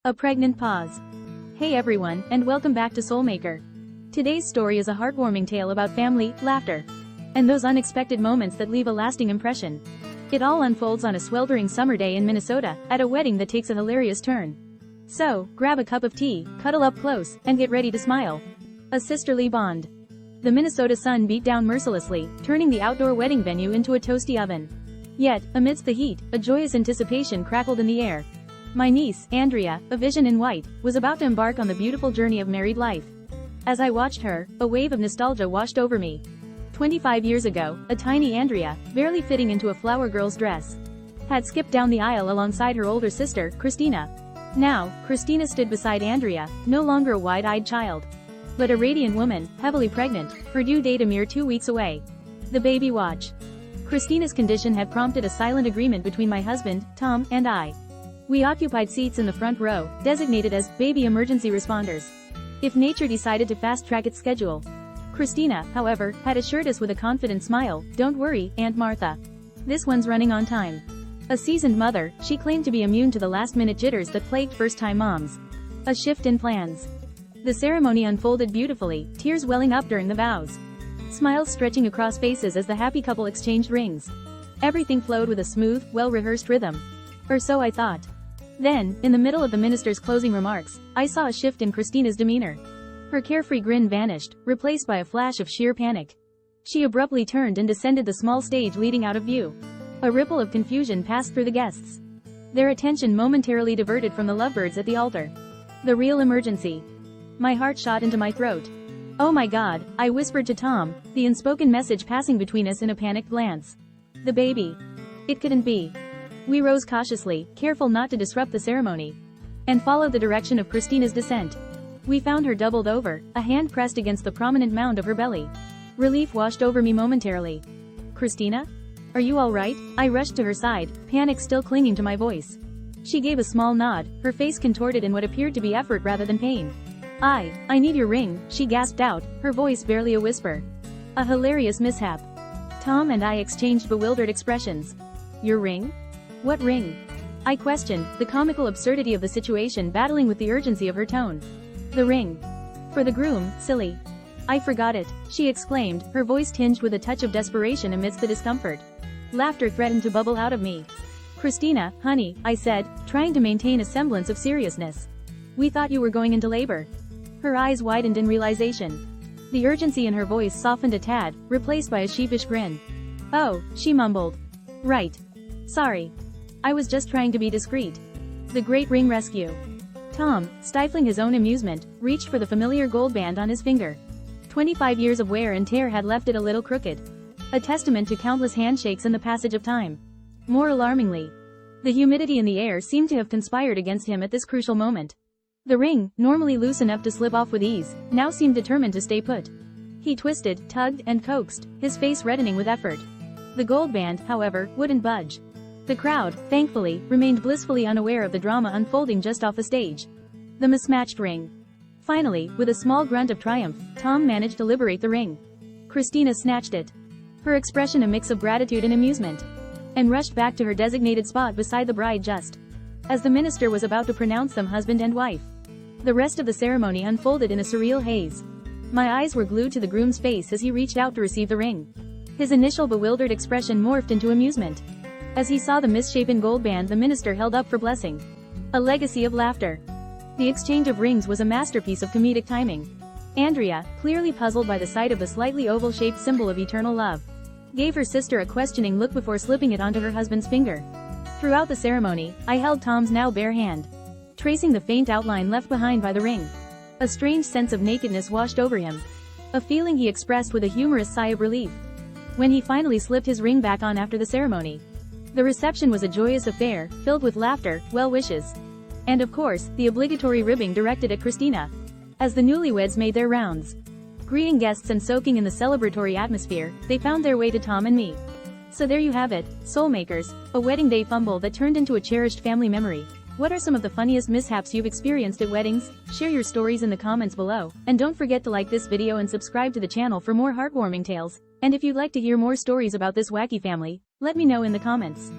A pregnant pause. Hey everyone, and welcome back to Soulmaker. Today's story is a heartwarming tale about family, laughter, and those unexpected moments that leave a lasting impression. It all unfolds on a sweltering summer day in Minnesota, at a wedding that takes a hilarious turn. So, grab a cup of tea, cuddle up close, and get ready to smile. A sisterly bond. The Minnesota sun beat down mercilessly, turning the outdoor wedding venue into a toasty oven. Yet, amidst the heat, a joyous anticipation crackled in the air. My niece, Andrea, a vision in white, was about to embark on the beautiful journey of married life. As I watched her, a wave of nostalgia washed over me. 25 years ago, a tiny Andrea, barely fitting into a flower girl's dress, had skipped down the aisle alongside her older sister, Cristina. Now, Cristina stood beside Andrea, no longer a wide-eyed child, but a radiant woman, heavily pregnant, her due date a mere 2 weeks away. The baby watch. Cristina's condition had prompted a silent agreement between my husband, Tom, and I. We occupied seats in the front row, designated as baby emergency responders, if nature decided to fast-track its schedule. Cristina, however, had assured us with a confident smile, "Don't worry, Aunt Martha. This one's running on time." A seasoned mother, she claimed to be immune to the last-minute jitters that plagued first-time moms. A shift in plans. The ceremony unfolded beautifully, tears welling up during the vows, smiles stretching across faces as the happy couple exchanged rings. Everything flowed with a smooth, well-rehearsed rhythm. Or so I thought. Then, in the middle of the minister's closing remarks, I saw a shift in Cristina's demeanor. Her carefree grin vanished, replaced by a flash of sheer panic. She abruptly turned and descended the small stage leading out of view. A ripple of confusion passed through the guests, their attention momentarily diverted from the lovebirds at the altar. The real emergency. My heart shot into my throat. "Oh my God," I whispered to Tom, the unspoken message passing between us in a panicked glance. "The baby. It couldn't be." We rose cautiously, careful not to disrupt the ceremony, and followed the direction of Cristina's descent. We found her doubled over, a hand pressed against the prominent mound of her belly. Relief washed over me momentarily. "Cristina? Are you all right?" I rushed to her side, panic still clinging to my voice. She gave a small nod, her face contorted in what appeared to be effort rather than pain. I need your ring," she gasped out, her voice barely a whisper. A hilarious mishap. Tom and I exchanged bewildered expressions. "Your ring? What ring?" I questioned, the comical absurdity of the situation battling with the urgency of her tone. "The ring. For the groom, silly. I forgot it," she exclaimed, her voice tinged with a touch of desperation amidst the discomfort. Laughter threatened to bubble out of me. "Cristina, honey," I said, trying to maintain a semblance of seriousness. "We thought you were going into labor." Her eyes widened in realization. The urgency in her voice softened a tad, replaced by a sheepish grin. "Oh," she mumbled. "Right. Sorry. I was just trying to be discreet." The great ring rescue. Tom, stifling his own amusement, reached for the familiar gold band on his finger. 25 years of wear and tear had left it a little crooked. A testament to countless handshakes and the passage of time. More alarmingly, the humidity in the air seemed to have conspired against him at this crucial moment. The ring, normally loose enough to slip off with ease, now seemed determined to stay put. He twisted, tugged, and coaxed, his face reddening with effort. The gold band, however, wouldn't budge. The crowd, thankfully, remained blissfully unaware of the drama unfolding just off the stage. The mismatched ring. Finally, with a small grunt of triumph, Tom managed to liberate the ring. Cristina snatched it, her expression a mix of gratitude and amusement, and rushed back to her designated spot beside the bride just as the minister was about to pronounce them husband and wife. The rest of the ceremony unfolded in a surreal haze. My eyes were glued to the groom's face as he reached out to receive the ring. His initial bewildered expression morphed into amusement as he saw the misshapen gold band the minister held up for blessing. A legacy of laughter. The exchange of rings was a masterpiece of comedic timing. Andrea, clearly puzzled by the sight of the slightly oval-shaped symbol of eternal love, gave her sister a questioning look before slipping it onto her husband's finger. Throughout the ceremony, I held Tom's now bare hand, tracing the faint outline left behind by the ring. A strange sense of nakedness washed over him, a feeling he expressed with a humorous sigh of relief when he finally slipped his ring back on after the ceremony. The reception was a joyous affair, filled with laughter, well wishes, and of course, the obligatory ribbing directed at Cristina. As the newlyweds made their rounds, greeting guests and soaking in the celebratory atmosphere, they found their way to Tom and me. So there you have it, Soulmakers, a wedding day fumble that turned into a cherished family memory. What are some of the funniest mishaps you've experienced at weddings? Share your stories in the comments below, and don't forget to like this video and subscribe to the channel for more heartwarming tales. And if you'd like to hear more stories about this wacky family, let me know in the comments.